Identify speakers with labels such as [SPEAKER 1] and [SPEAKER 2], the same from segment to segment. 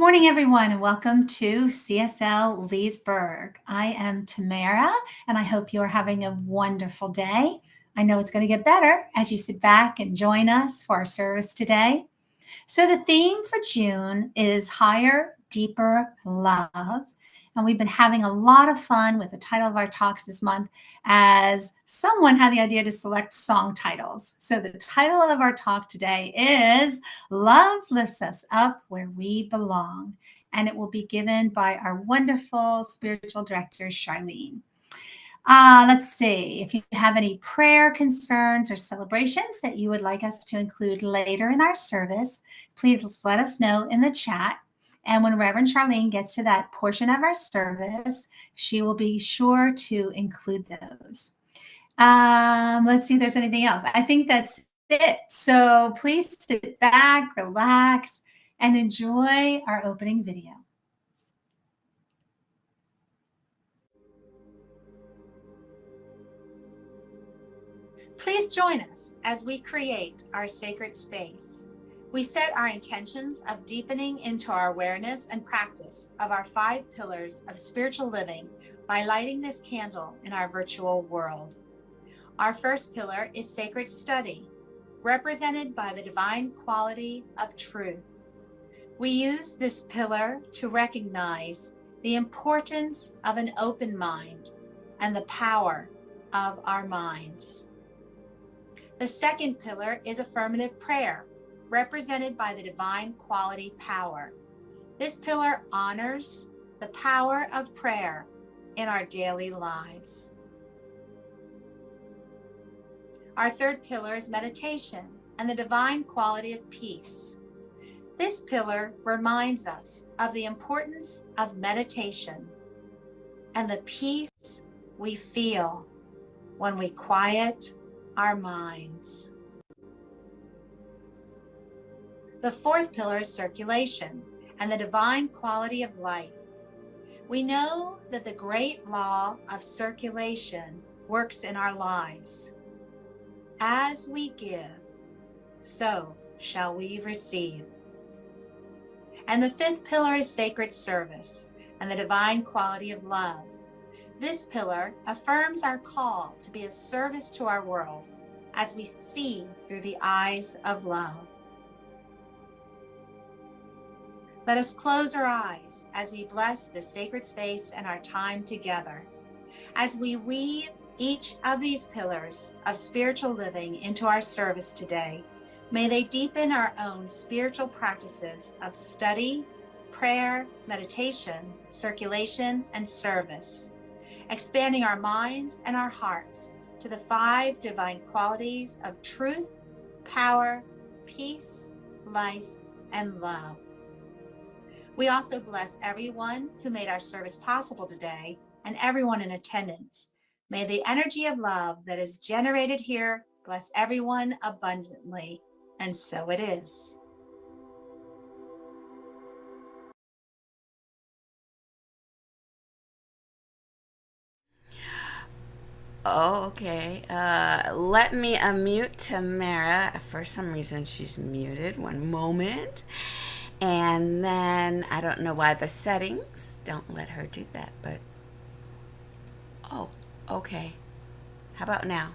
[SPEAKER 1] morning, everyone, and welcome to CSL Leesburg. I am Tamara, and I hope you're having a wonderful day. I know it's going to get better as you sit back and join us for our service today. So, the theme for June is Higher, Deeper Love. And we've been having a lot of fun with the title of our talks this month as someone had the idea to select song titles. So, the title of our talk today is Love Lifts Us Up Where We Belong. And it will be given by our wonderful spiritual director, Charlene. Let's see if you have any prayer concerns or celebrations that you would like us to include later in our service, please let us know in the chat. And when Reverend Charlene gets to that portion of our service, she will be sure to include those. Let's see if there's anything else. I think that's it. So please sit back, relax, and enjoy our opening video. Please join us as we create our sacred space. We set our intentions of deepening into our awareness and practice of our 5 pillars of spiritual living by lighting this candle in our virtual world. Our first pillar is sacred study, represented by the divine quality of truth. We use this pillar to recognize the importance of an open mind and the power of our minds. The second pillar is affirmative prayer, represented by the divine quality power. This pillar honors the power of prayer in our daily lives. Our third pillar is meditation and the divine quality of peace. This pillar reminds us of the importance of meditation and the peace we feel when we quiet our minds. The fourth pillar is circulation and the divine quality of life. We know that the great law of circulation works in our lives. As we give, so shall we receive. And the fifth pillar is sacred service and the divine quality of love. This pillar affirms our call to be a service to our world as we see through the eyes of love. Let us close our eyes as we bless this sacred space and our time together. As we weave each of these pillars of spiritual living into our service today, may they deepen our own spiritual practices of study, prayer, meditation, circulation, and service, expanding our minds and our hearts to the 5 divine qualities of truth, power, peace, life, and love. We also bless everyone who made our service possible today and everyone in attendance. May the energy of love that is generated here bless everyone abundantly, and so it is.
[SPEAKER 2] Oh, okay. Let me unmute Tamara. For some reason, she's muted. One moment. And then I don't know why the settings don't let her do that, but oh, okay. How about now?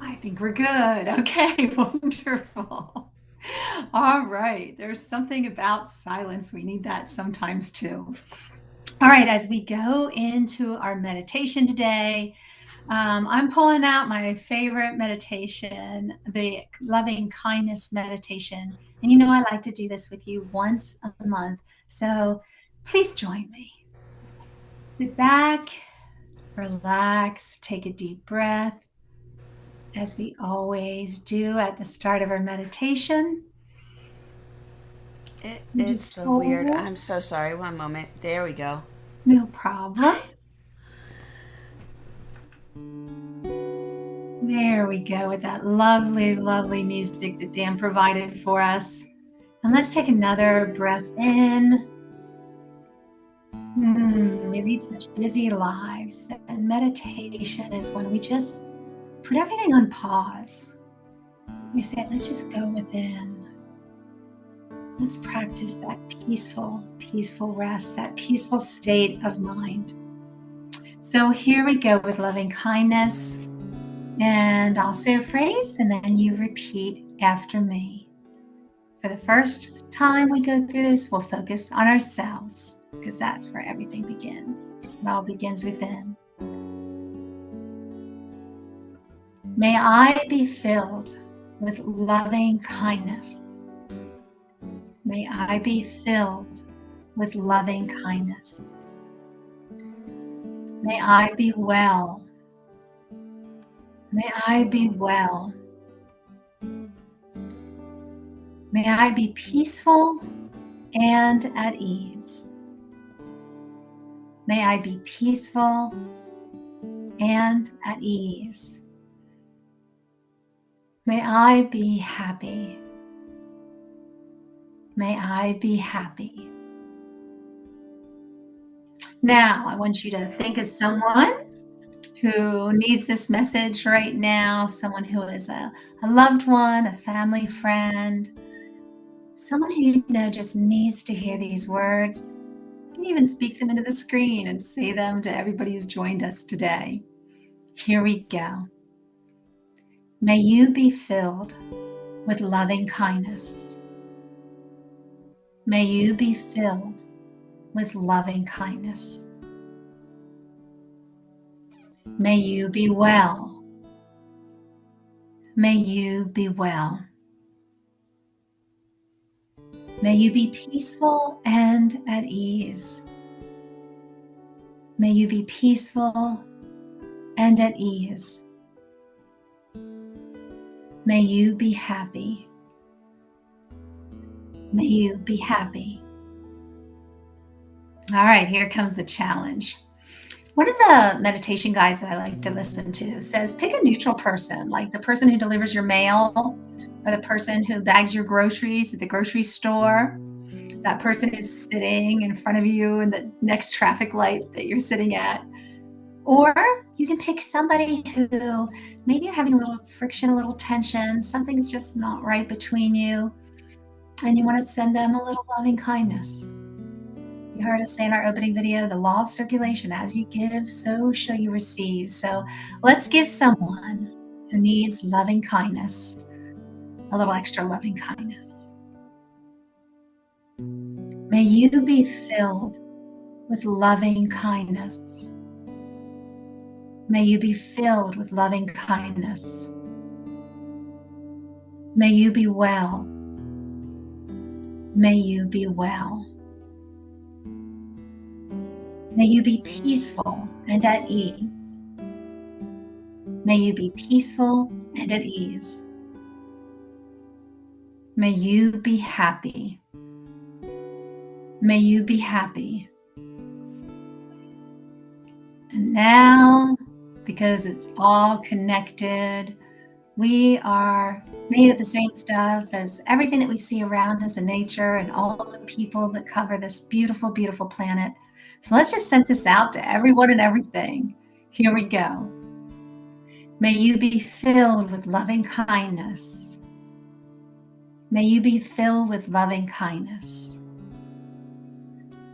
[SPEAKER 1] I think we're good. Okay, wonderful. All right, there's something about silence. We need that sometimes too. All right, as we go into our meditation today, I'm pulling out my favorite meditation, the loving kindness meditation. And you know, I like to do this with you once a month. So please join me. Sit back, relax, take a deep breath, as we always do at the start of our meditation.
[SPEAKER 2] It is
[SPEAKER 1] Just
[SPEAKER 2] so
[SPEAKER 1] hold.
[SPEAKER 2] weird. I'm so sorry. One moment. There we go.
[SPEAKER 1] No problem. There we go with that lovely, lovely music that Dan provided for us. And let's take another breath in. We lead such busy lives, and meditation is when we just put everything on pause We say, let's just go within. Let's practice that peaceful rest, that peaceful state of mind. So here we go with loving kindness. And I'll say a phrase and then you repeat after me. For the first time we go through this, we'll focus on ourselves because that's where everything begins. It all begins within. May I be filled with loving kindness. May I be filled with loving kindness. May I be well. May I be well. May I be peaceful and at ease. May I be peaceful and at ease. May I be happy. May I be happy. Now, I want you to think of someone who needs this message right now, someone who is a loved one, a family friend, someone who you know just needs to hear these words. You can even speak them into the screen and say them to everybody who's joined us today. Here we go. May you be filled with loving kindness. May you be filled with loving kindness. May you be well. May you be well. May you be peaceful and at ease. May you be peaceful and at ease. May you be happy. May you be happy. All right, here comes the challenge. One of the meditation guides that I like to listen to says pick a neutral person, like the person who delivers your mail or the person who bags your groceries at the grocery store, that person who's sitting in front of you in the next traffic light that you're sitting at. Or you can pick somebody who maybe you're having a little friction, a little tension, something's just not right between you, and you want to send them a little loving kindness. You heard us say in our opening video, the law of circulation, as you give, so shall you receive. So let's give someone who needs loving kindness a little extra loving kindness. May you be filled with loving kindness. May you be filled with loving kindness. May you be well. May you be well. May you be peaceful and at ease. May you be peaceful and at ease. May you be happy. May you be happy. And now, because it's all connected, we are made of the same stuff as everything that we see around us in nature and all the people that cover this beautiful, beautiful planet. So let's just send this out to everyone and everything. Here we go. May you be filled with loving kindness. May you be filled with loving kindness.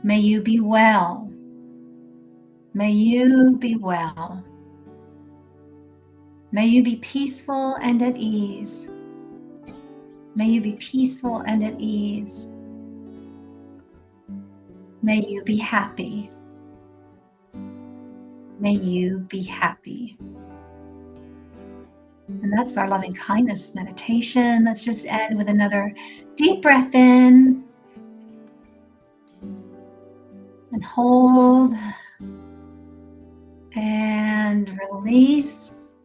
[SPEAKER 1] May you be well. May you be well. May you be peaceful and at ease. May you be peaceful and at ease. May you be happy. May you be happy. And that's our loving kindness meditation. Let's just end with another deep breath in and hold and release.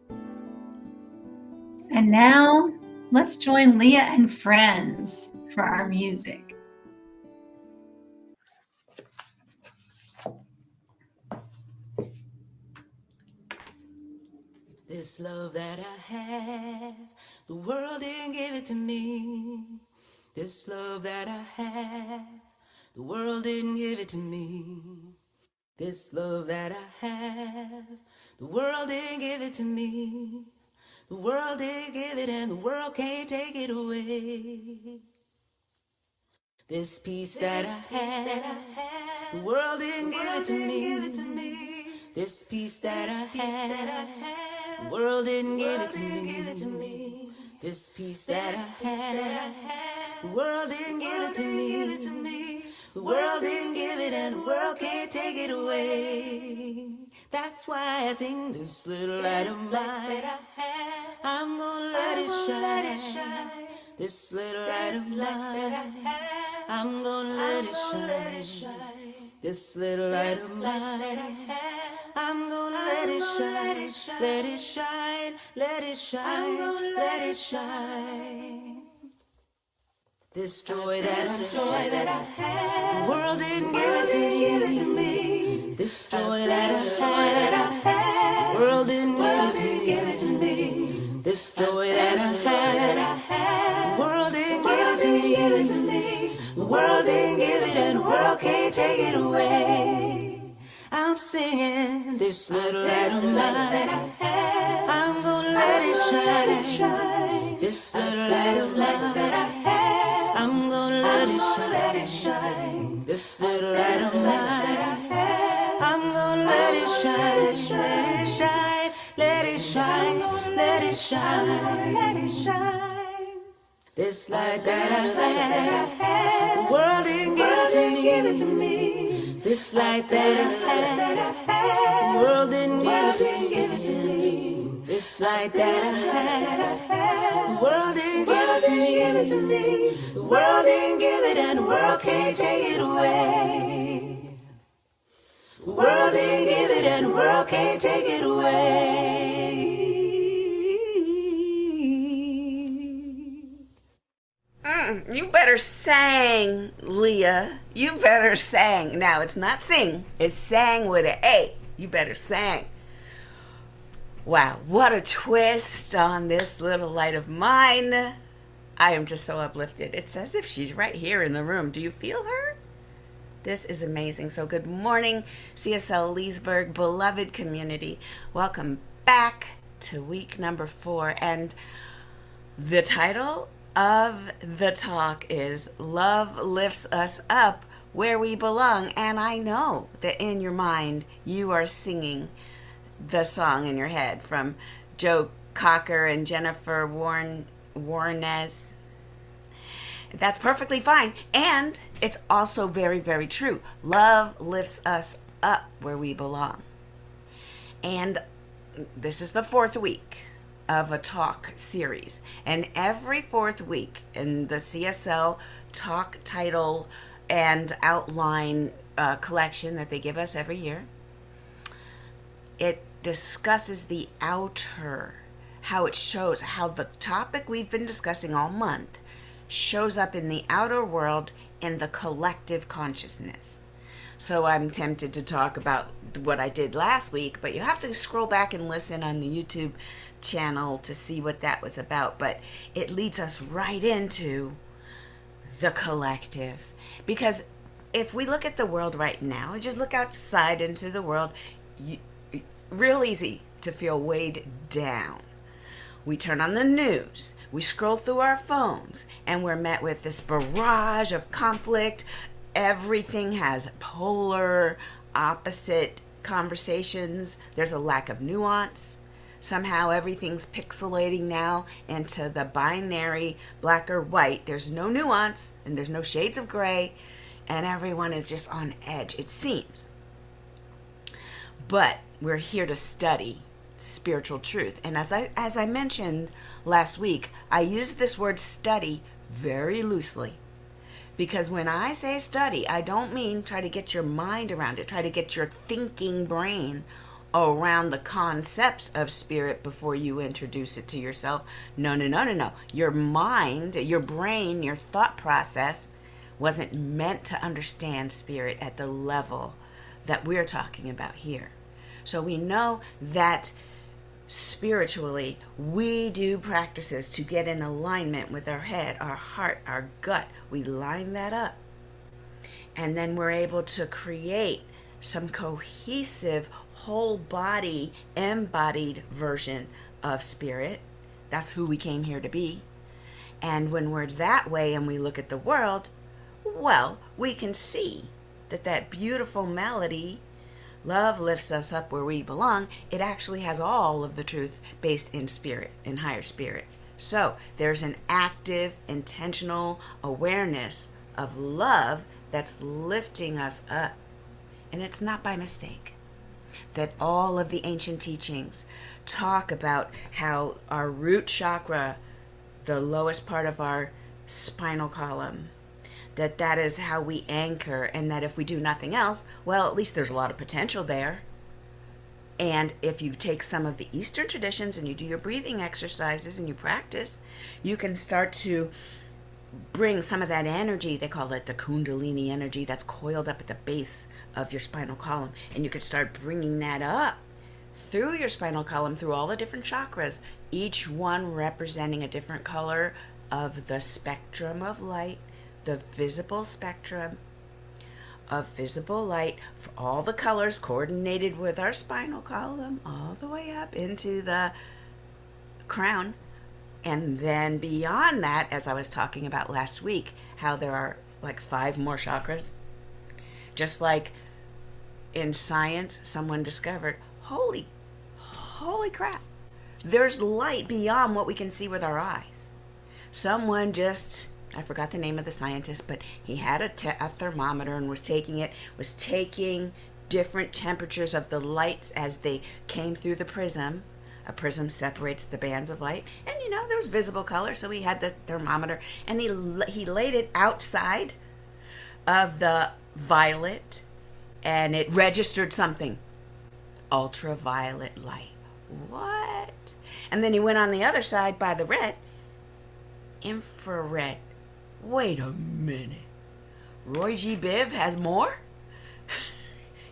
[SPEAKER 1] And now let's join Leah and friends for our music.
[SPEAKER 3] This love that I have, the world didn't give it to me. This love that I have, the world didn't give it to me. This love that I have, the world didn't give it to me. The world didn't give it and the world can't take it away. This peace that I had, the world didn't give it to me. This peace that I had, the world didn't give it to me. This peace that I had, the world didn't give it to me. The world didn't give it and the world can't take it away. That's why I sing this little light of mine. I'm gonna let it shine. This little light of mine. I'm gonna let it shine. This little light of mine. I'm gonna let it shine. Let it shine. Let it shine. Let it shine. This joy that I had, the world didn't give it to me. This joy that I had, the world didn't give it to me. This joy that I had, the world didn't give it to me. The world didn't give it and the world can't take it away. I'm singing this little light of mine. I'm gonna let it shine. This little light of mine. I'm gonna let it shine. This little light of mine. I'm gonna let it shine. Let it shine. Let it shine. Let it shine. Let it shine. This light that I had, the world didn't give it to me. This light that I had, the world didn't give it to me. This light that I had, the world didn't give it to me. The world didn't give it and the world can't take it away. The world didn't give it and the world can't take it away.
[SPEAKER 2] You better sang, Leah. You better sang. Now, it's not sing. It's sang with an A. You better sang. Wow, what a twist on this little light of mine. I am just so uplifted. It's as if she's right here in the room. Do you feel her? This is amazing. So good morning, CSL Leesburg, beloved community. Welcome back to week number 4. And the title of the talk is Love Lifts Us Up Where We Belong. And I know that in your mind you are singing the song in your head from Joe Cocker and Jennifer Warnes. That's perfectly fine. And it's also very, very true. Love lifts us up where we belong. And this is the 4th week of a talk series. And every 4th week in the CSL talk title and outline collection that they give us every year, it discusses the outer, how it shows, how the topic we've been discussing all month shows up in the outer world in the collective consciousness. So I'm tempted to talk about what I did last week, but you have to scroll back and listen on the YouTube channel to see what that was about. But it leads us right into the collective. Because if we look at the world right now, just look outside into the world, real easy to feel weighed down. We turn on the news, we scroll through our phones, and we're met with this barrage of conflict. Everything has polar opposite conversations. There's a lack of nuance. Somehow everything's pixelating now into the binary black or white. There's no nuance and there's no shades of gray, and everyone is just on edge, it seems. But we're here to study spiritual truth. And as I mentioned last week, I use this word study very loosely. Because when I say study, I don't mean try to get your mind around it, try to get your thinking brain around the concepts of spirit before you introduce it to yourself. No. Your mind, your brain, your thought process wasn't meant to understand spirit at the level that we're talking about here. So we know that spiritually, we do practices to get in alignment with our head, our heart, our gut. We line that up. And then we're able to create some cohesive, whole body, embodied version of spirit That's who we came here to be. And when we're that way and we look at the world, well, we can see that that beautiful melody, love lifts us up where we belong, it actually has all of the truth based in spirit, in higher spirit. So there's an active, intentional awareness of love that's lifting us up. And it's not by mistake that all of the ancient teachings talk about how our root chakra, the lowest part of our spinal column, that is how we anchor, and that if we do nothing else, well, at least there's a lot of potential there. And if you take some of the Eastern traditions and you do your breathing exercises and you practice, you can start to bring some of that energy, they call it the Kundalini energy, that's coiled up at the base of your spinal column. And you can start bringing that up through your spinal column, through all the different chakras, each one representing a different color of the spectrum of light, the visible spectrum of visible light, for all the colors coordinated with our spinal column all the way up into the crown. And then beyond that, as I was talking about last week, how there are like 5 more chakras. Just like in science, someone discovered, holy crap, there's light beyond what we can see with our eyes. Someone just, I forgot the name of the scientist, but he had a thermometer and was taking different temperatures of the lights as they came through the prism. A prism separates the bands of light, and there was visible color, so he had the thermometer, and he laid it outside of the violet, and it registered something. Ultraviolet light. What? And then he went on the other side by the red. Infrared. Wait a minute. Roy G. Biv has more?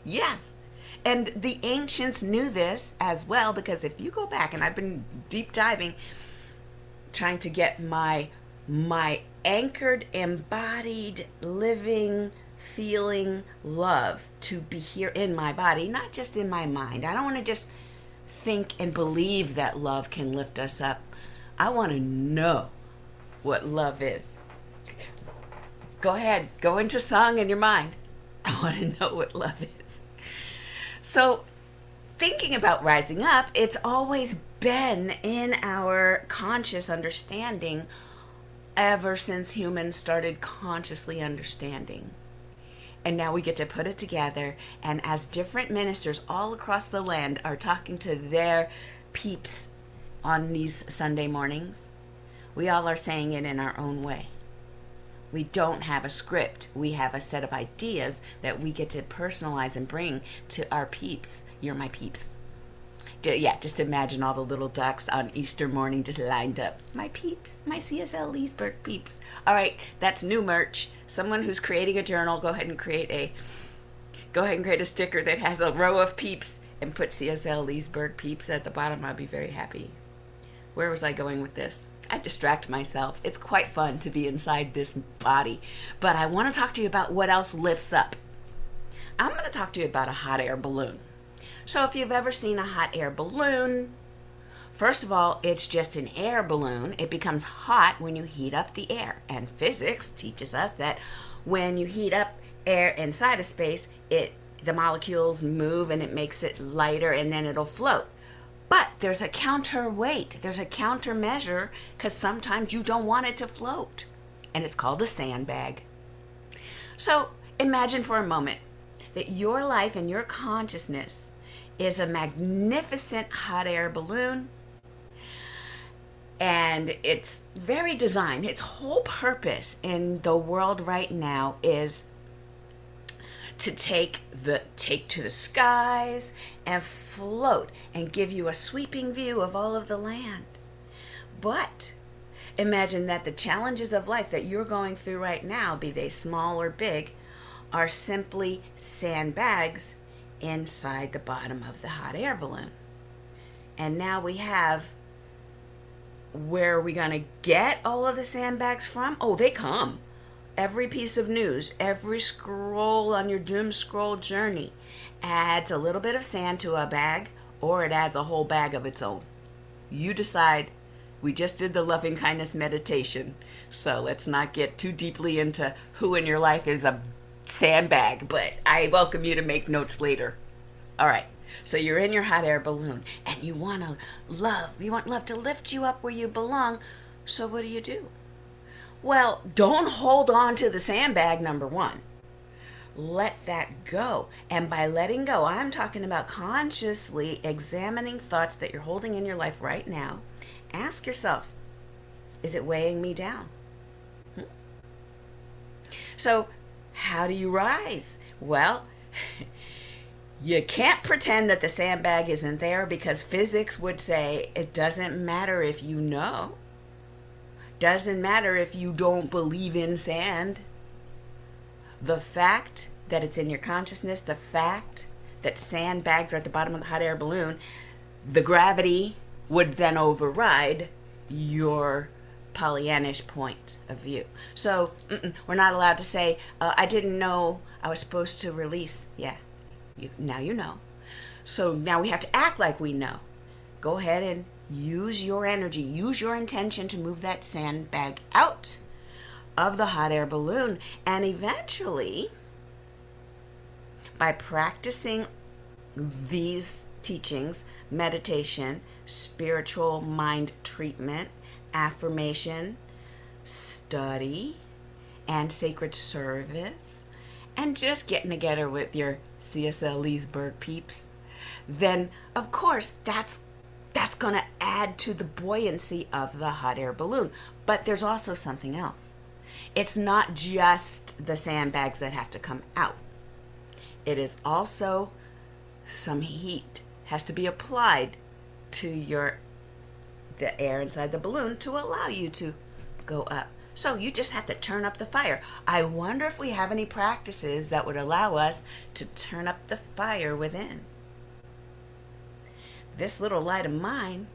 [SPEAKER 2] Yes. And the ancients knew this as well, because if you go back, and I've been deep diving, trying to get my anchored, embodied, living, feeling love to be here in my body, not just in my mind. I don't want to just think and believe that love can lift us up. I want to know what love is. Go ahead, go into song in your mind. I want to know what love is. So, thinking about rising up, it's always been in our conscious understanding ever since humans started consciously understanding. And now we get to put it together, and as different ministers all across the land are talking to their peeps on these Sunday mornings, we all are saying it in our own way. We don't have a script. We have a set of ideas that we get to personalize and bring to our peeps. You're my peeps. Yeah, just imagine all the little ducks on Easter morning just lined up. My peeps, my CSL Leesburg peeps. All right, that's new merch. Someone who's creating a journal, go ahead and create a sticker that has a row of peeps and put CSL Leesburg peeps at the bottom. I'll be very happy. Where was I going with this? I distract myself. It's quite fun to be inside this body. But I want to talk to you about what else lifts up. I'm going to talk to you about a hot air balloon. So if you've ever seen a hot air balloon, first of all, it's just an air balloon. It becomes hot when you heat up the air. And physics teaches us that when you heat up air inside a space, the molecules move and it makes it lighter, and then it'll float. But there's a counterweight, there's a countermeasure, because sometimes you don't want it to float. And it's called a sandbag. So imagine for a moment that your life and your consciousness is a magnificent hot air balloon. And it's very designed. Its whole purpose in the world right now is to take to the skies and float and give you a sweeping view of all of the land. But imagine that the challenges of life that you're going through right now, be they small or big, are simply sandbags inside the bottom of the hot air balloon. And now we have, where are we going to get all of the sandbags from? Oh, they come. Every piece of news, every scroll on your doom scroll journey adds a little bit of sand to a bag, or it adds a whole bag of its own. You decide We just did the loving kindness meditation. So let's not get too deeply into who in your life is a sandbag, but I welcome you to make notes later. All right. So you're in your hot air balloon and you want love to lift you up where you belong. So what do? Well, don't hold on to the sandbag, number one. Let that go. And by letting go, I'm talking about consciously examining thoughts that you're holding in your life right now. Ask yourself, is it weighing me down? So how do you rise? Well, you can't pretend that the sandbag isn't there, because physics would say it doesn't matter if you know. Doesn't matter if you don't believe in sand. The fact that it's in your consciousness, the fact that sandbags are at the bottom of the hot air balloon, the gravity would then override your Pollyannish point of view. So we're not allowed to say, I didn't know I was supposed to release. Yeah, now you know. So now we have to act like we know. Go ahead and use your energy, use your intention to move that sandbag out of the hot air balloon. And eventually, by practicing these teachings, meditation, spiritual mind treatment, affirmation, study, and sacred service, and just getting together with your CSL Leesburg peeps, then of course that's going to add to the buoyancy of the hot air balloon. But there's also something else. It's not just the sandbags that have to come out. It is also some heat has to be applied to the air inside the balloon to allow you to go up. So you just have to turn up the fire. I wonder if we have any practices that would allow us to turn up the fire within. This little light of mine,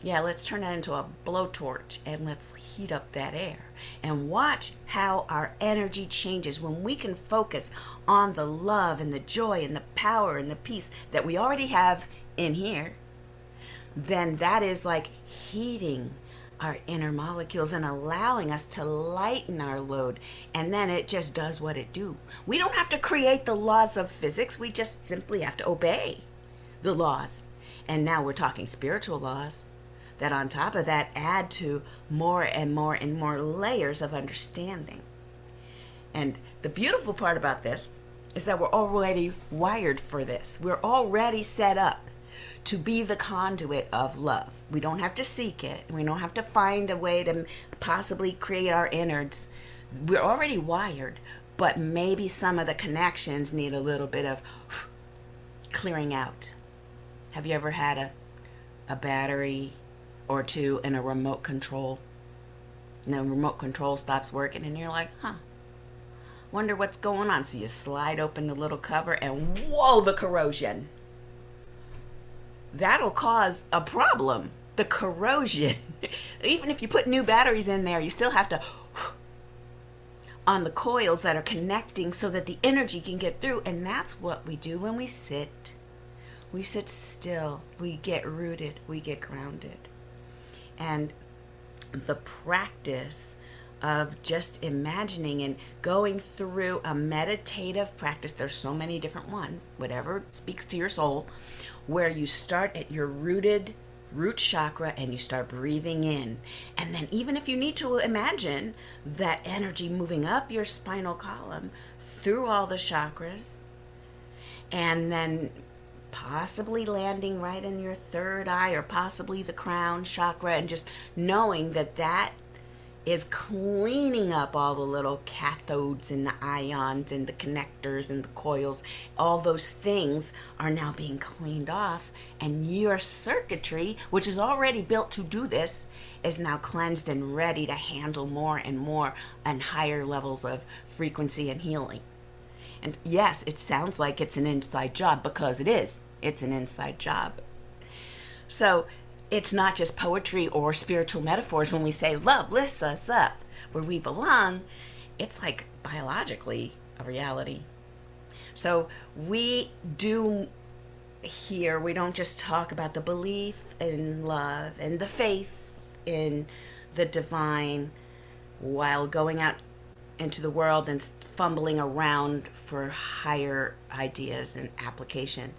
[SPEAKER 2] yeah, let's turn that into a blowtorch and let's heat up that air. And watch how our energy changes when we can focus on the love and the joy and the power and the peace that we already have in here. Then that is like heating our inner molecules and allowing us to lighten our load. And then it just does what it do. We don't have to create the laws of physics. We just simply have to obey the laws. And now we're talking spiritual laws that on top of that add to more and more and more layers of understanding. And the beautiful part about this is that we're already wired for this. We're already set up to be the conduit of love. We don't have to seek it. We don't have to find a way to possibly create our innards. We're already wired, but maybe some of the connections need a little bit of clearing out. Have you ever had a battery or two in a remote control? And the remote control stops working and you're like, wonder what's going on. So you slide open the little cover and whoa, the corrosion. That'll cause a problem. The corrosion. Even if you put new batteries in there, you still have to on the coils that are connecting so that the energy can get through. And that's what we do when we sit. We sit still. We get rooted. We get grounded. And the practice of just imagining and going through a meditative practice, there's so many different ones, whatever speaks to your soul, where you start at your root chakra and you start breathing in. And then even if you need to imagine that energy moving up your spinal column through all the chakras, and then possibly landing right in your third eye or possibly the crown chakra, and just knowing that that is cleaning up all the little cathodes and the ions and the connectors and the coils. All those things are now being cleaned off, and your circuitry, which is already built to do this, is now cleansed and ready to handle more and more and higher levels of frequency and healing. And yes, it sounds like it's an inside job, because it is. It's an inside job. So it's not just poetry or spiritual metaphors when we say love lifts us up where we belong. It's like biologically a reality. So we do here, we don't just talk about the belief in love and the faith in the divine while going out into the world and fumbling around for higher ideas and application.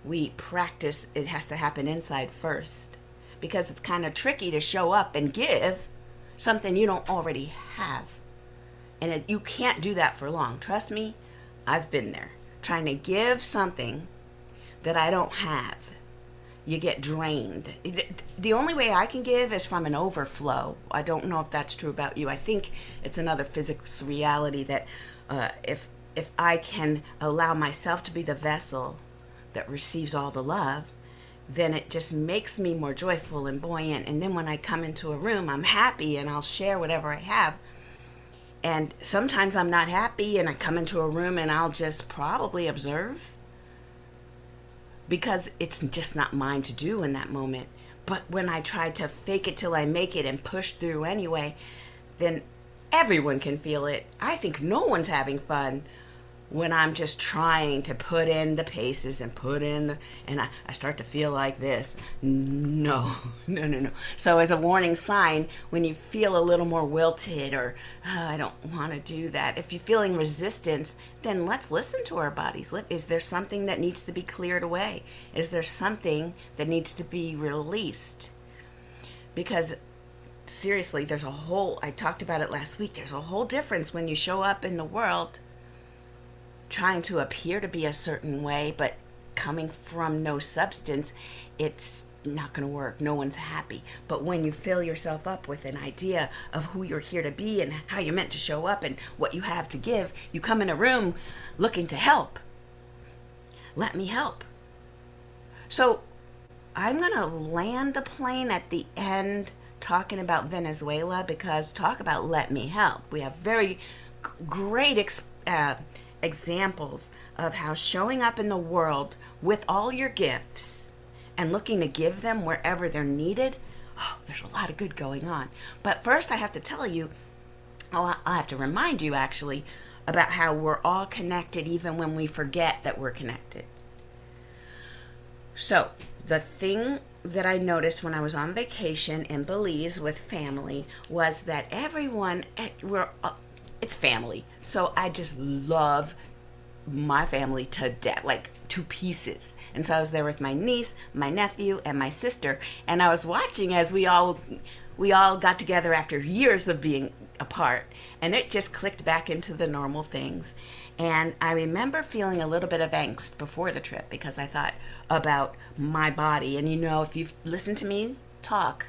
[SPEAKER 2] We practice, it has to happen inside first, because it's kind of tricky to show up and give something you don't already have. And you can't do that for long. Trust me, I've been there. Trying to give something that I don't have. You get drained. The only way I can give is from an overflow. I don't know if that's true about you. I think it's another physics reality that if I can allow myself to be the vessel that receives all the love, then it just makes me more joyful and buoyant. And then when I come into a room, I'm happy and I'll share whatever I have. And sometimes I'm not happy and I come into a room and I'll just probably observe, because it's just not mine to do in that moment. But when I try to fake it till I make it and push through anyway, then everyone can feel it. I think no one's having fun when I'm just trying to put in the paces and and I start to feel like this. No. So as a warning sign, when you feel a little more wilted or I don't want to do that, if you're feeling resistance, then let's listen to our bodies. Is there something that needs to be cleared away? Is there something that needs to be released? Because seriously, I talked about it last week, there's a whole difference when you show up in the world trying to appear to be a certain way, but coming from no substance. It's not going to work. No one's happy. But when you fill yourself up with an idea of who you're here to be and how you're meant to show up and what you have to give, you come in a room looking to help. Let me help. So I'm going to land the plane at the end talking about Venezuela, because talk about let me help. We have very great examples of how showing up in the world with all your gifts and looking to give them wherever they're needed. There's a lot of good going on. But first I have to tell you, I have to remind you actually, about how we're all connected even when we forget that we're connected. So the thing that I noticed when I was on vacation in Belize with family was that everyone, it's family. So I just love my family to death, like to pieces. And so I was there with my niece, my nephew, and my sister. And I was watching as we all got together after years of being apart. And it just clicked back into the normal things. And I remember feeling a little bit of angst before the trip, because I thought about my body. And if you've listened to me talk,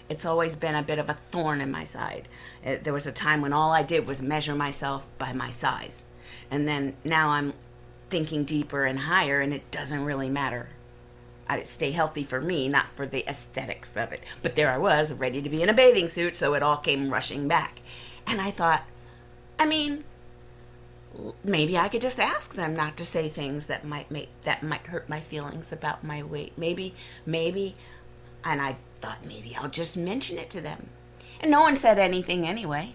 [SPEAKER 2] it's always been a bit of a thorn in my side. There was a time when all I did was measure myself by my size. And then now I'm thinking deeper and higher, and it doesn't really matter. I stay healthy for me, not for the aesthetics of it. But there I was, ready to be in a bathing suit, so it all came rushing back. And I thought, maybe I could just ask them not to say things that might hurt my feelings about my weight. Maybe, and I thought maybe I'll just mention it to them. And no one said anything anyway.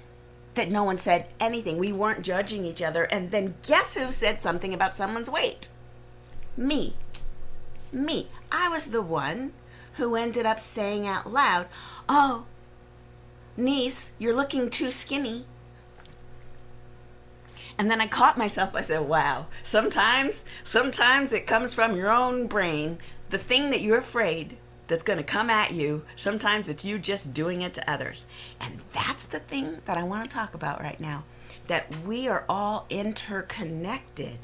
[SPEAKER 2] No one said anything. We weren't judging each other. And then guess who said something about someone's weight? Me. I was the one who ended up saying out loud, "Oh, niece, you're looking too skinny." And then I caught myself. I said, wow, sometimes it comes from your own brain. The thing that you're afraid that's going to come at you, sometimes it's you just doing it to others. And that's the thing that I want to talk about right now, that we are all interconnected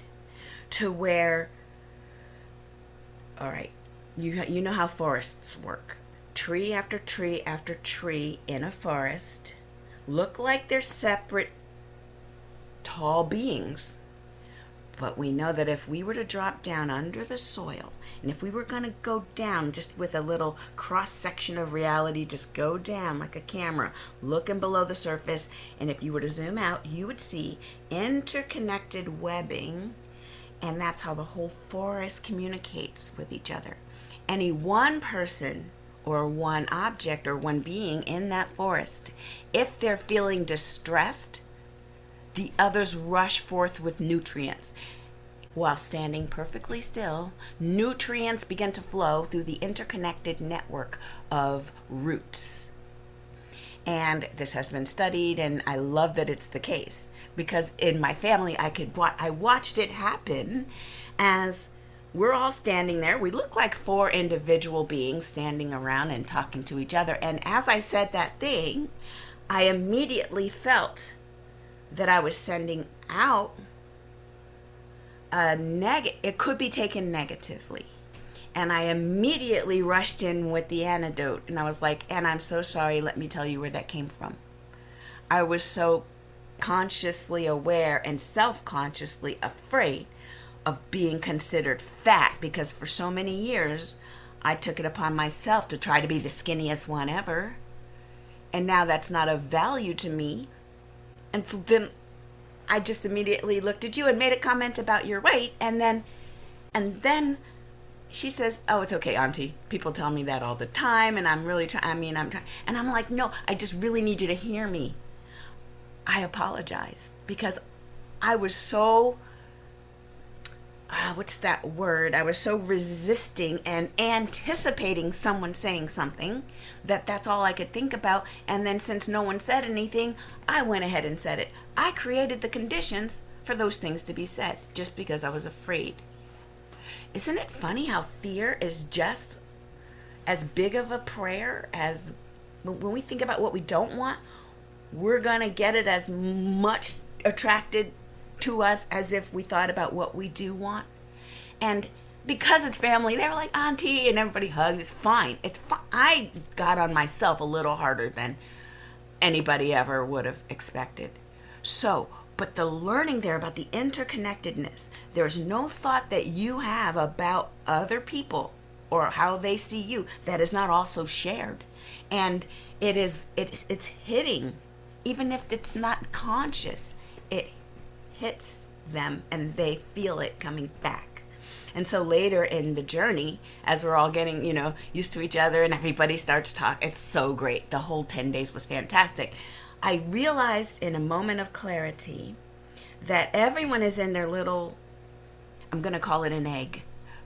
[SPEAKER 2] to where, all right, you know how forests work. Tree after tree after tree in a forest look like they're separate tall beings. But we know that if we were to drop down under the soil, and if we were going to go down just with a little cross section of reality, just go down like a camera, looking below the surface, and if you were to zoom out, you would see interconnected webbing, and that's how the whole forest communicates with each other. Any one person or one object or one being in that forest, if they're feeling distressed, the others rush forth with nutrients. While standing perfectly still, nutrients begin to flow through the interconnected network of roots. And this has been studied, and I love that it's the case, because in my family I watched it happen as we're all standing there. We look like four individual beings standing around and talking to each other. And as I said that thing, I immediately felt that I was sending out it could be taken negatively. And I immediately rushed in with the antidote, and I was like, and I'm so sorry, let me tell you where that came from. I was so consciously aware and self-consciously afraid of being considered fat, because for so many years I took it upon myself to try to be the skinniest one ever. And now that's not of value to me. And so then I just immediately looked at you and made a comment about your weight, and then she says, "Oh, it's okay, Auntie. People tell me that all the time, and I'm really trying. I'm trying." And I'm like, "No, I just really need you to hear me. I apologize, because I was so what's that word? I was so resisting and anticipating someone saying something that's all I could think about. And then since no one said anything, I went ahead and said it. I created the conditions for those things to be said just because I was afraid." Isn't it funny how fear is just as big of a prayer as when we think about what we don't want, we're going to get it as much attracted to us as if we thought about what we do want. And because it's family, they were like, "Auntie," and everybody hugs. It's fine. It's fine. I got on myself a little harder than anybody ever would have expected. So, but the learning there about the interconnectedness, there's no thought that you have about other people or how they see you that is not also shared. And it's hitting, even if it's not conscious, it hits them and they feel it coming back. And so later in the journey, as we're all getting, used to each other and everybody starts talking, it's so great. The whole 10 days was fantastic. I realized in a moment of clarity that everyone is in their little, I'm going to call it an egg,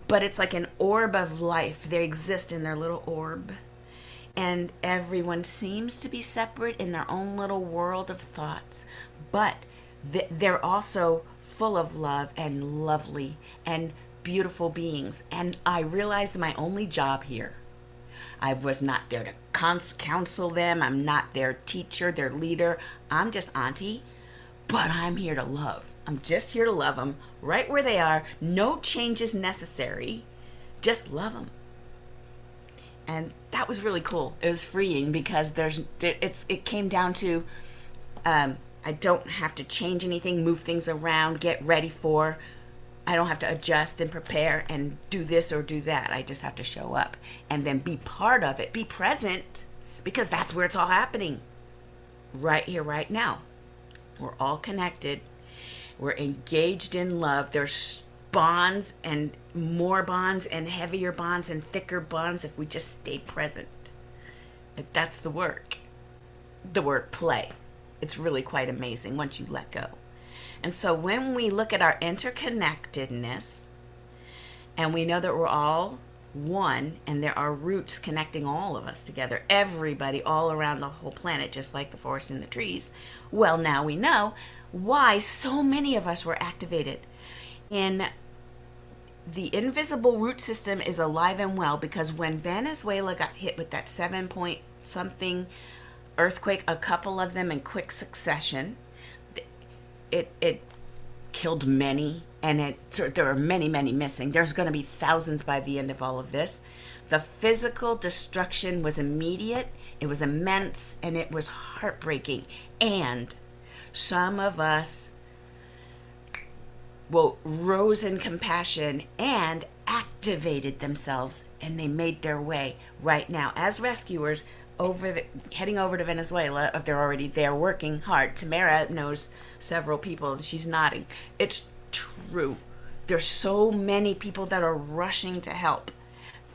[SPEAKER 2] but it's like an orb of life. They exist in their little orb. And everyone seems to be separate in their own little world of thoughts, but they're also full of love and lovely and beautiful beings. And I realized my only job here, I was not there to counsel them. I'm not their teacher, their leader. I'm just Auntie, but I'm here to love. I'm just here to love them right where they are. No changes necessary. Just love them. And that was really cool. It was freeing because it came down to I don't have to change anything, move things around, get ready for. I don't have to adjust and prepare and do this or do that. I just have to show up and then be part of it, be present, because that's where it's all happening. Right here, right now. We're all connected. We're engaged in love. There's bonds and more bonds and heavier bonds and thicker bonds if we just stay present. That's the work. The word play. It's really quite amazing once you let go. And so when we look at our interconnectedness and we know that we're all one and there are roots connecting all of us together, everybody all around the whole planet, just like the forest and the trees, well, now we know why so many of us were activated. And the invisible root system is alive and well, because when Venezuela got hit with that 7 point something earthquake, a couple of them in quick succession, it killed many, and there are many missing. There's going to be thousands by the end of all of this. The physical destruction was immediate, it was immense, and it was heartbreaking. And some of us rose in compassion and activated themselves, and they made their way right now as rescuers heading over to Venezuela. If they're already there working hard. Tamara knows several people, and she's nodding. It's true. There's so many people that are rushing to help.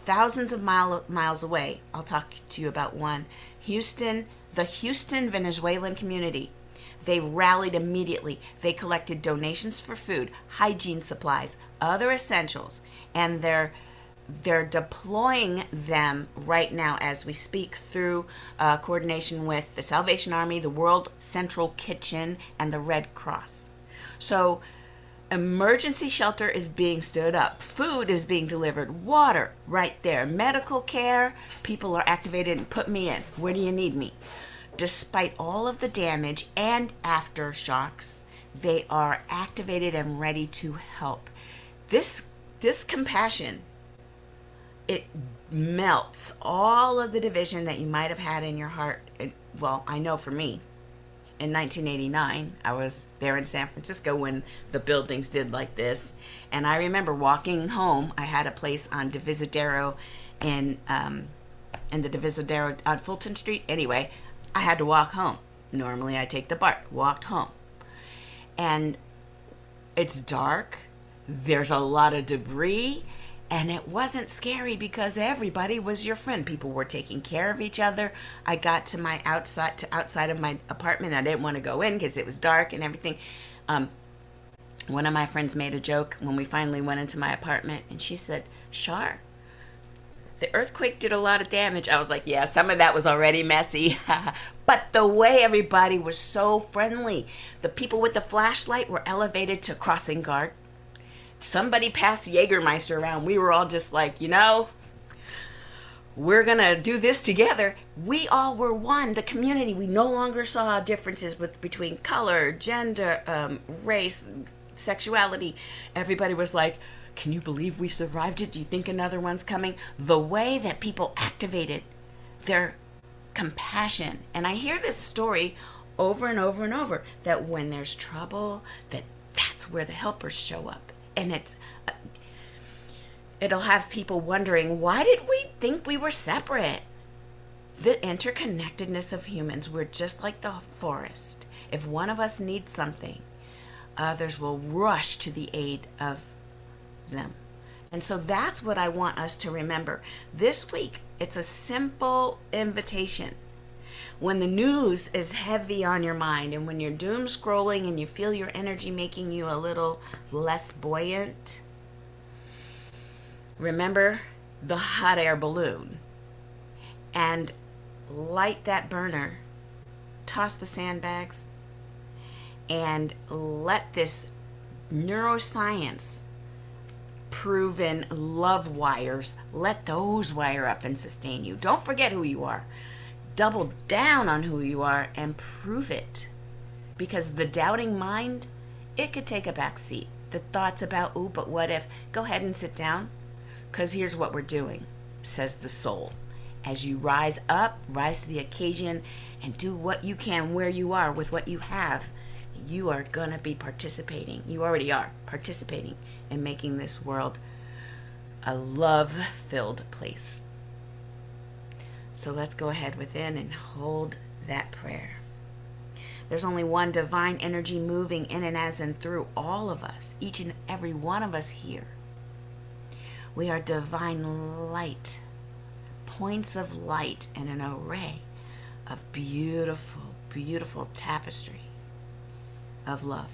[SPEAKER 2] Thousands of miles away, I'll talk to you about one. The Houston Venezuelan community. They rallied immediately. They collected donations for food, hygiene supplies, other essentials, and their they're deploying them right now as we speak through coordination with the Salvation Army, the World Central Kitchen, and the Red Cross. So emergency shelter is being stood up. Food is being delivered. Water right there. Medical care. People are activated and put me in. Where do you need me? Despite all of the damage and aftershocks, they are activated and ready to help. This compassion, it melts all of the division that you might have had in your heart. Well, I know for me, in 1989, I was there in San Francisco when the buildings did like this. And I remember walking home. I had a place on Divisadero in the Divisadero on Fulton Street. Anyway, I had to walk home. Normally I take the BART, walked home. And it's dark. There's a lot of debris. And it wasn't scary because everybody was your friend. People were taking care of each other. I got to my outside of my apartment. I didn't want to go in because it was dark and everything. One of my friends made a joke when we finally went into my apartment, and she said, "Shar, the earthquake did a lot of damage." I was like, yeah, some of that was already messy. But the way everybody was so friendly. The people with the flashlight were elevated to crossing guard. Somebody passed Jägermeister around. We were all just like, we're going to do this together. We all were one, the community. We no longer saw differences between color, gender, race, sexuality. Everybody was like, can you believe we survived it? Do you think another one's coming? The way that people activated their compassion. And I hear this story over and over and over, that when there's trouble, that's where the helpers show up. And it'll have people wondering, why did we think we were separate? The interconnectedness of humans, we're just like the forest. If one of us needs something, others will rush to the aid of them. And so that's what I want us to remember. This week, it's a simple invitation. When the news is heavy on your mind, and when you're doom scrolling and you feel your energy making you a little less buoyant, remember the hot air balloon and light that burner, toss the sandbags, and let this neuroscience proven love wires, let those wire up and sustain you. Don't forget who you are. Double down on who you are and prove it. Because the doubting mind, it could take a back seat. The thoughts about, ooh, but what if? Go ahead and sit down. Because here's what we're doing, says the soul. As you rise up, rise to the occasion, and do what you can where you are with what you have, you are going to be participating. You already are participating in making this world a love-filled place. So let's go ahead within and hold that prayer. There's only one divine energy moving in and as and through all of us, each and every one of us here. We are divine light, points of light in an array of beautiful, beautiful tapestry of love.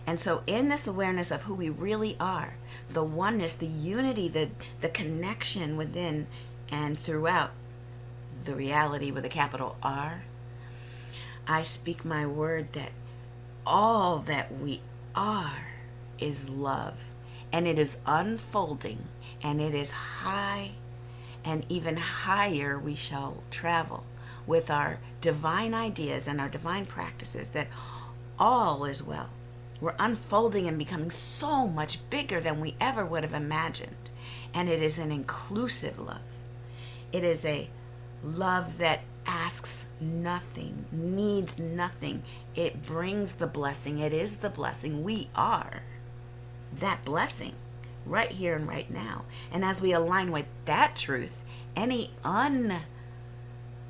[SPEAKER 2] And so in this awareness of who we really are, the oneness, the unity, the connection within and throughout the reality with a capital R, I speak my word that all that we are is love, and it is unfolding, and it is high, and even higher we shall travel with our divine ideas and our divine practices, that all is well. We're unfolding and becoming so much bigger than we ever would have imagined, and it is an inclusive love. It is a love that asks nothing, needs nothing. It brings the blessing. It is the blessing. We are that blessing right here and right now. And as we align with that truth, any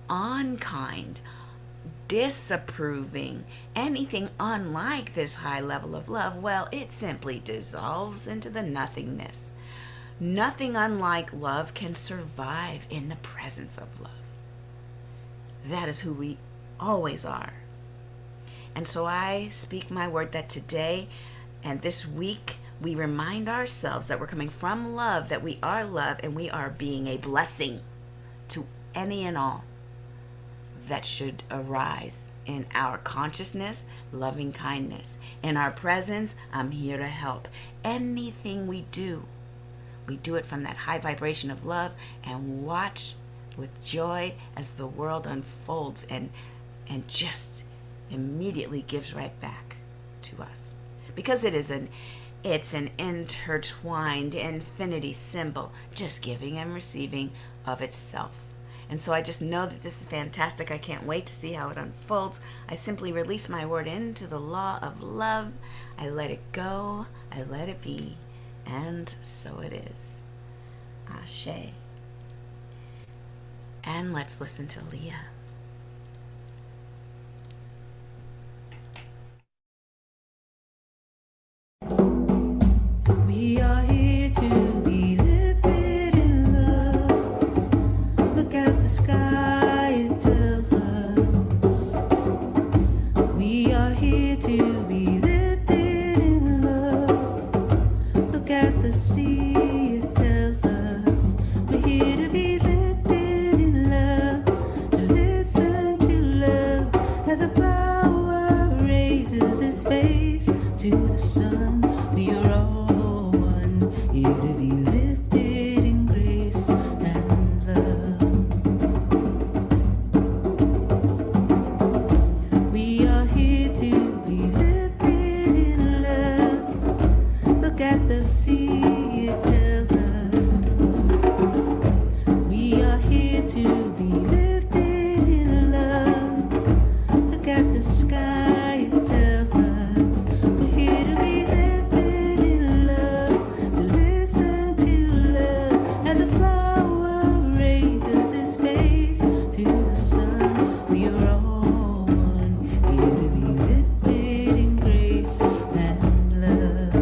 [SPEAKER 2] unkind, disapproving, anything unlike this high level of love, well, it simply dissolves into the nothingness. Nothing unlike love can survive in the presence of love. That is who we always are. And so I speak my word that today and this week we remind ourselves that we're coming from love, that we are love, and we are being a blessing to any and all that should arise in our consciousness, loving kindness. In our presence, I'm here to help. Anything we do it from that high vibration of love and watch with joy as the world unfolds and just immediately gives right back to us. Because it's an intertwined infinity symbol, just giving and receiving of itself. And so I just know that this is fantastic. I can't wait to see how it unfolds. I simply release my word into the law of love. I let it go. I let it be. And so it is. Ashe. And let's listen to Leah.
[SPEAKER 3] We are here to be lifted in love. Look at the sky, it tells us. We are here to be lifted in love. Look at the sea, it tells us. We're here to be lifted in love. To listen to love as a flower raises its face to the sun. We are all one, here to be lifted in grace and love. We are here to be lifted in love. Look at the sea, it tells us. We are here to be lifted in love. Look at the sky, it tells us. We're here to be lifted in love. To listen to love as a flower raises its face to the sun. We are all one, here to be lifted in grace and love.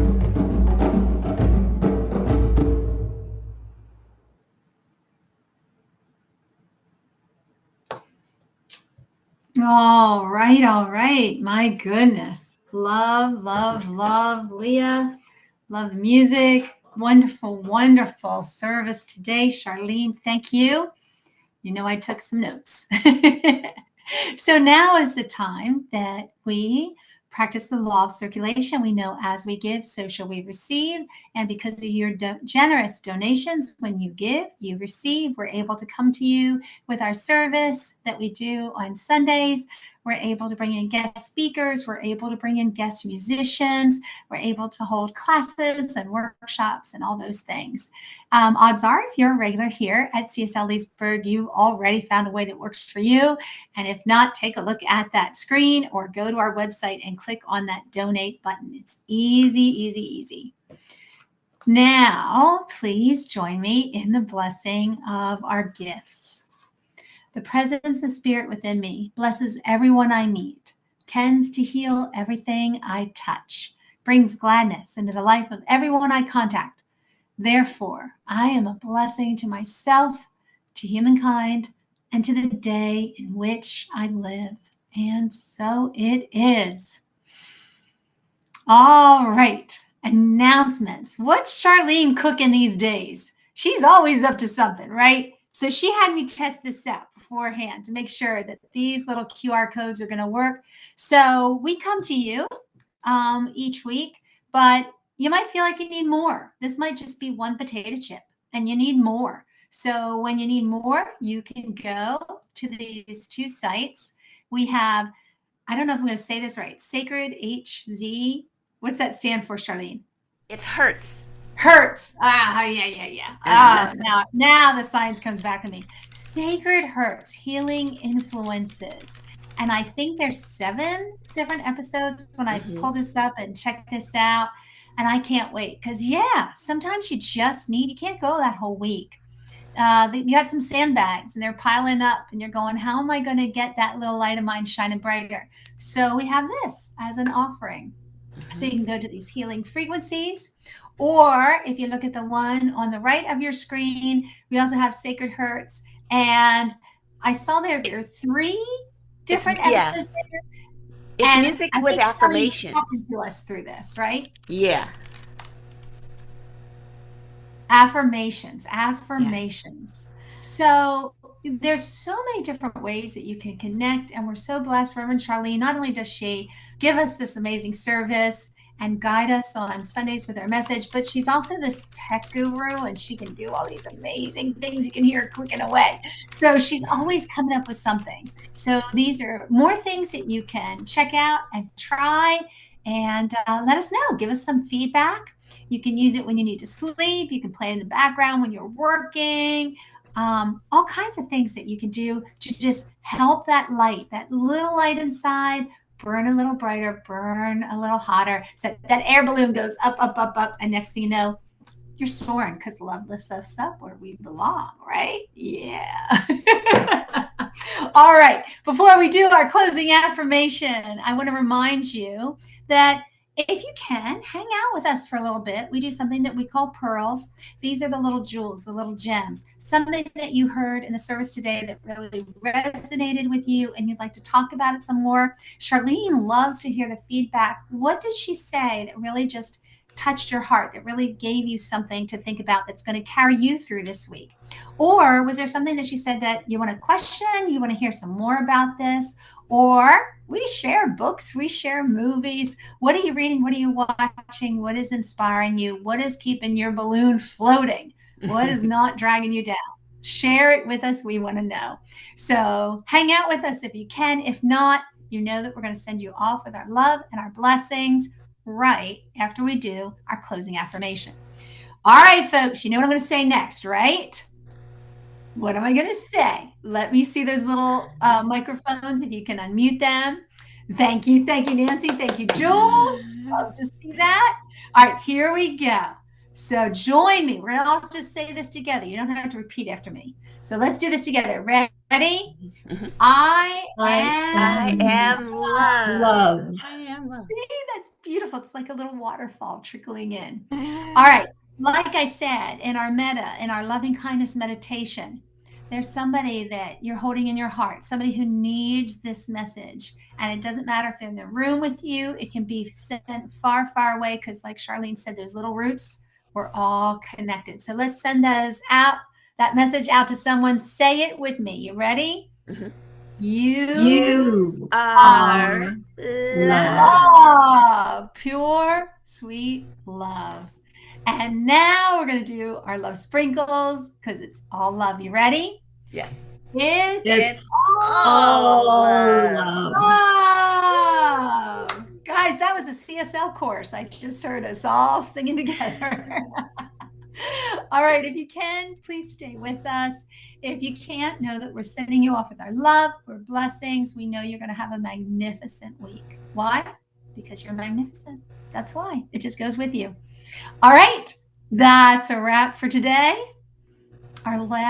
[SPEAKER 1] All right, all right. My goodness. Love, love, love, Leah. Love the music. Wonderful, wonderful service today. Charlene, thank you. You know, I took some notes. So now is the time that we practice the law of circulation. We know as we give, so shall we receive. And because of your generous donations, when you give, you receive. We're able to come to you with our service that we do on Sundays. We're able to bring in guest speakers. We're able to bring in guest musicians. We're able to hold classes and workshops and all those things. Odds are, if you're a regular here at CSL Leesburg, you already found a way that works for you. And if not, take a look at that screen or go to our website and click on that donate button. It's easy, easy, easy. Now, please join me in the blessing of our gifts. The presence of spirit within me blesses everyone I meet, tends to heal everything I touch, brings gladness into the life of everyone I contact. Therefore, I am a blessing to myself, to humankind, and to the day in which I live. And so it is. All right. Announcements. What's Charlene cooking these days? She's always up to something, right? So she had me test this out beforehand to make sure that these little QR codes are going to work. So we come to you each week, but you might feel like you need more. This might just be one potato chip and you need more. So when you need more, you can go to these two sites. We have, I don't know if I'm going to say this right, Sacred HZ. What's that stand for, Charlene?
[SPEAKER 2] It's Hertz.
[SPEAKER 1] Hertz. Yeah. Oh, now the science comes back to me. Sacred Hertz, Healing Influences. And I think there's 7 different episodes when I pull this up and check this out. And I can't wait because, yeah, sometimes you just need, you can't go that whole week. You got some sandbags and they're piling up and you're going, how am I going to get that little light of mine shining brighter? So we have this as an offering. So you can go to these healing frequencies, or if you look at the one on the right of your screen, we also have Sacred Hertz. And I saw there are 3 different episodes there.
[SPEAKER 2] It's
[SPEAKER 1] And
[SPEAKER 2] music
[SPEAKER 1] I
[SPEAKER 2] with
[SPEAKER 1] think Charlene's
[SPEAKER 2] affirmations.
[SPEAKER 1] talking to us through this, right?
[SPEAKER 2] Yeah.
[SPEAKER 1] Affirmations,
[SPEAKER 2] Yeah.
[SPEAKER 1] affirmations. So there's so many different ways that you can connect, and we're so blessed. Reverend Charlene, not only does she give us this amazing service and guide us on Sundays with her message, but she's also this tech guru, and she can do all these amazing things. You can hear her clicking away. So she's always coming up with something. So these are more things that you can check out and try, and let us know. Give us some feedback. You can use it when you need to sleep. You can play in the background when you're working. All kinds of things that you can do to just help that light, that little light inside, burn a little brighter, burn a little hotter. So that air balloon goes up, up, up, up. And next thing you know, you're soaring because love lifts us up where we belong, right? Yeah. All right. Before we do our closing affirmation, I want to remind you that if you can, hang out with us for a little bit. We do something that we call pearls. These are the little jewels, the little gems, something that you heard in the service today that really resonated with you and you'd like to talk about it some more. Charlene loves to hear the feedback. What did she say that really just touched your heart, that really gave you something to think about that's going to carry you through this week? Or was there something that she said that you want to question? You want to hear some more about this? Or we share books, we share movies. What are you reading? What are you watching? What is inspiring you? What is keeping your balloon floating? What is not dragging you down? Share it with us. We want to know. So hang out with us if you can. If not, you know that we're going to send you off with our love and our blessings right after we do our closing affirmation. All right, folks, you know what I'm going to say next, right? What am I going to say? Let me see those little microphones if you can unmute them. Thank you. Thank you, Nancy. Thank you, Jules. Love to see that. All right, here we go. So join me. We're going to all just say this together. You don't have to repeat after me. So let's do this together. Ready?
[SPEAKER 2] Mhm.
[SPEAKER 1] I
[SPEAKER 4] I
[SPEAKER 2] I
[SPEAKER 1] am
[SPEAKER 4] am
[SPEAKER 2] am love.
[SPEAKER 4] love.
[SPEAKER 3] I am love.
[SPEAKER 1] See, that's beautiful. It's like a little waterfall trickling in. All right. Like I said, in our in our loving kindness meditation, there's somebody that you're holding in your heart, somebody who needs this message. And it doesn't matter if they're in the room with you, it can be sent far, far away because, like Charlene said, those little roots, we're all connected. So let's send those out, that message out to someone. Say it with me. You ready?
[SPEAKER 2] Mhm.
[SPEAKER 1] You
[SPEAKER 2] You
[SPEAKER 4] You
[SPEAKER 2] are
[SPEAKER 4] are love.
[SPEAKER 2] love.
[SPEAKER 1] love, pure, sweet love. And now we're going to do our love sprinkles because it's all love. You ready?
[SPEAKER 2] Yes.
[SPEAKER 1] It's
[SPEAKER 4] It's
[SPEAKER 2] It's all
[SPEAKER 4] all
[SPEAKER 2] love.
[SPEAKER 4] love.
[SPEAKER 1] love. Guys, that was a CSL course. I just heard us all singing together. All right, if you can, please stay with us. If you can't, know that we're sending you off with our love, we're blessings. We know you're going to have a magnificent week. Why? Because you're magnificent. That's why. It just goes with you. All right, that's a wrap for today. Our last